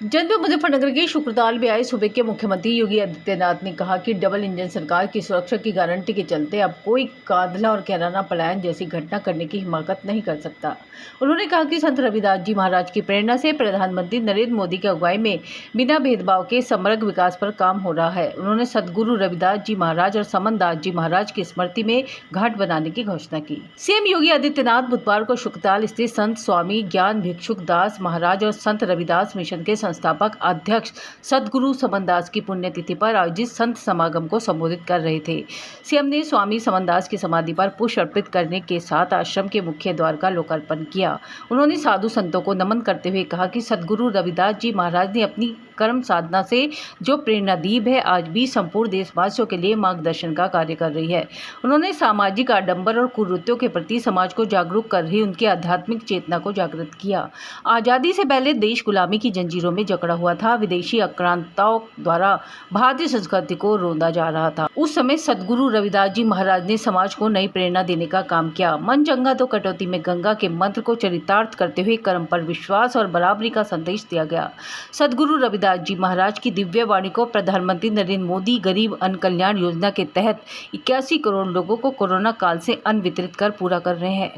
जनपद मुजफ्फरनगर के शुक्रताल में आए सूबे के मुख्यमंत्री योगी आदित्यनाथ ने कहा कि डबल इंजन सरकार की सुरक्षा की गारंटी के चलते अब कोई कांधला और कैराना पलायन जैसी घटना करने की हिमाकत नहीं कर सकता। उन्होंने कहा कि संत रविदास जी महाराज की प्रेरणा से प्रधानमंत्री नरेंद्र मोदी की अगुवाई में बिना भेदभाव के समग्र विकास पर काम हो रहा है। उन्होंने सदगुरु रविदास जी महाराज और समनदास जी महाराज की स्मृति में घाट बनाने की घोषणा की। सीएम योगी आदित्यनाथ बुधवार को शुक्रताल स्थित संत स्वामी ज्ञान भिक्षुक दास महाराज और संत रविदास मिशन के संस्थापक अध्यक्ष सदगुरु समनदास की पुण्यतिथि पर आयोजित संत समागम को संबोधित कर रहे थे। सीएम ने स्वामी समनदास की समाधि पर पुष्प अर्पित करने के साथ आश्रम के मुख्य द्वार का लोकार्पण किया। उन्होंने साधु संतों को नमन करते हुए कहा कि सदगुरु रविदास जी महाराज ने अपनी कर्म साधना से जो प्रेरणा दी है, आज भी संपूर्ण देशवासियों के लिए मार्गदर्शन का कार्य कर रही है। उन्होंने सामाजिक आडंबर और कुरीतियों के प्रति समाज को जागरूक कर रही उनकी आध्यात्मिक चेतना को जागृत किया। आज़ादी से पहले देश गुलामी की जंजीरों में जकड़ा हुआ था। विदेशी आक्रांताओं द्वारा भारतीय संस्कृति को रोंदा जा रहा था। उस समय सदगुरु रविदास जी महाराज ने समाज को नई प्रेरणा देने का काम किया। मन चंगा तो कटौती में गंगा के मंत्र को चरितार्थ करते हुए कर्म पर विश्वास और बराबरी का संदेश दिया गया। सदगुरु रविदास जी महाराज की दिव्य वाणी को प्रधानमंत्री नरेंद्र मोदी गरीब अन्न कल्याण योजना के तहत 81 करोड़ लोगों को कोरोना काल से अन्न वितरित कर पूरा कर रहे हैं।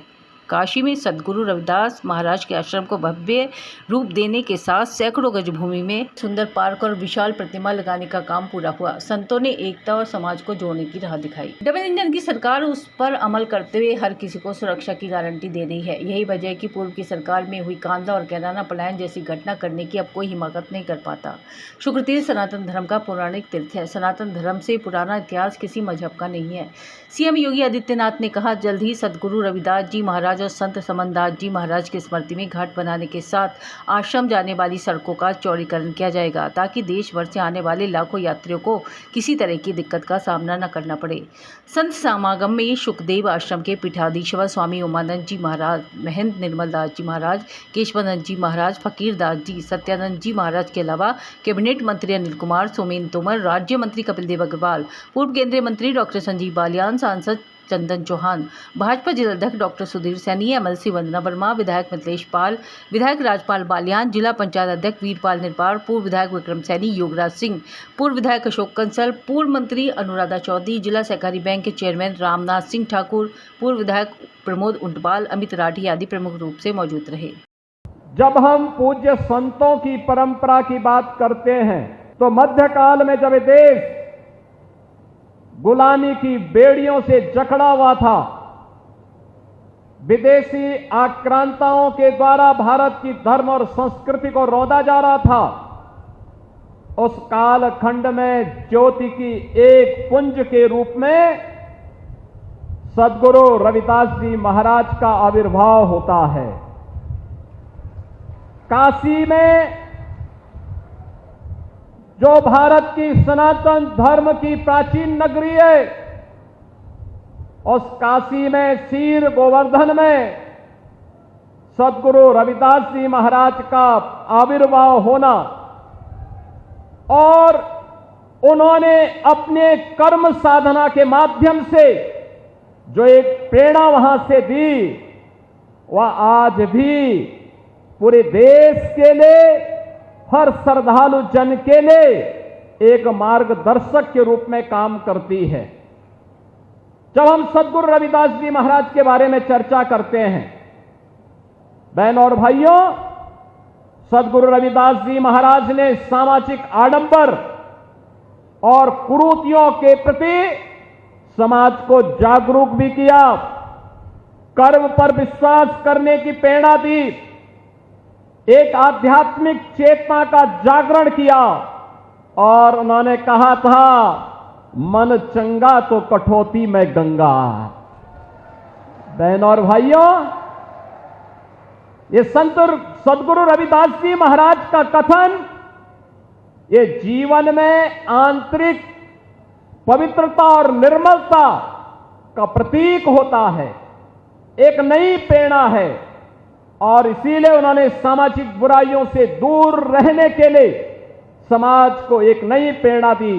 काशी में सदगुरु रविदास महाराज के आश्रम को भव्य रूप देने के साथ सैकड़ों गज भूमि में सुंदर पार्क और विशाल प्रतिमा लगाने का काम पूरा हुआ। संतों ने एकता और समाज को जोड़ने की राह दिखाई। डबल इंजन की सरकार उस पर अमल करते हुए हर किसी को सुरक्षा की गारंटी दे रही है। यही वजह है कि पूर्व की सरकार में हुई कांधला और कैराना पलायन जैसी घटना करने की अब कोई हिमाकत नहीं कर पाता। शुक्रतीर्थ सनातन धर्म का पौराणिक तीर्थ है। सनातन धर्म से पुराना इतिहास किसी मजहब का नहीं है। सीएम योगी आदित्यनाथ ने कहा, जल्द ही सदगुरु रविदास जी महाराज और संत समनदास जी महाराज की स्मृति में घाट बनाने के साथ आश्रम जाने वाली सड़कों का चौड़ीकरण किया जाएगा, ताकि देश भर से आने वाले लाखों यात्रियों को किसी तरह की दिक्कत का सामना न करना पड़े। संत समागम में सुखदेव आश्रम के पीठाधीश्वर स्वामी उमानंद जी महाराज, महंत निर्मल दास जी महाराज, केशवानंद जी महाराज, फकीर दास जी, सत्यानंद जी महाराज के अलावा कैबिनेट मंत्री अनिल कुमार, सोमेन तोमर, राज्य मंत्री कपिल देव अग्रवाल, पूर्व केंद्रीय मंत्री डॉक्टर संजीव बालियान, सांसद चंदन चौहान, भाजपा जिलाध्यक्ष डॉक्टर सुधीर सैनी, एमएलसी वंदना वर्मा, विधायक मिथिलेश पाल, विधायक राजपाल बालियान, जिला पंचायत अध्यक्ष वीरपाल निर्पाल, पूर्व विधायक विक्रम सैनी, योगराज सिंह, पूर्व विधायक अशोक कंसल, पूर्व मंत्री अनुराधा चौधरी, जिला सहकारी बैंक के चेयरमैन रामनाथ सिंह ठाकुर, पूर्व विधायक प्रमोद उंटपाल, अमित राठी आदि प्रमुख रूप से मौजूद रहे। जब हम पूज्य संतों की परंपरा की बात करते हैं तो मध्यकाल में जब देश गुलामी की बेड़ियों से जकड़ा हुआ था, विदेशी आक्रांताओं के द्वारा भारत की धर्म और संस्कृति को रौंदा जा रहा था, उस कालखंड में ज्योति की एक पुंज के रूप में सदगुरु रविदास जी महाराज का आविर्भाव होता है। काशी में जो भारत की सनातन धर्म की प्राचीन नगरी है, उस काशी में शीर गोवर्धन में सदगुरु रविदास जी महाराज का आविर्भाव होना और उन्होंने अपने कर्म साधना के माध्यम से जो एक प्रेरणा वहां से दी, वह आज भी पूरे देश के लिए, हर श्रद्धालु जन के लिए एक मार्गदर्शक के रूप में काम करती है। जब हम सदगुरु रविदास जी महाराज के बारे में चर्चा करते हैं, बहनों और भाइयों, सदगुरु रविदास जी महाराज ने सामाजिक आडंबर और कुरीतियों के प्रति समाज को जागरूक भी किया, कर्म पर विश्वास करने की प्रेरणा दी, एक आध्यात्मिक चेतना का जागरण किया और उन्होंने कहा था, मन चंगा तो कटौती में गंगा। बहनों और भाइयों, ये संत सदगुरु रविदास जी महाराज का कथन ये जीवन में आंतरिक पवित्रता और निर्मलता का प्रतीक होता है, एक नई प्रेरणा है और इसीलिए उन्होंने सामाजिक बुराइयों से दूर रहने के लिए समाज को एक नई प्रेरणा दी।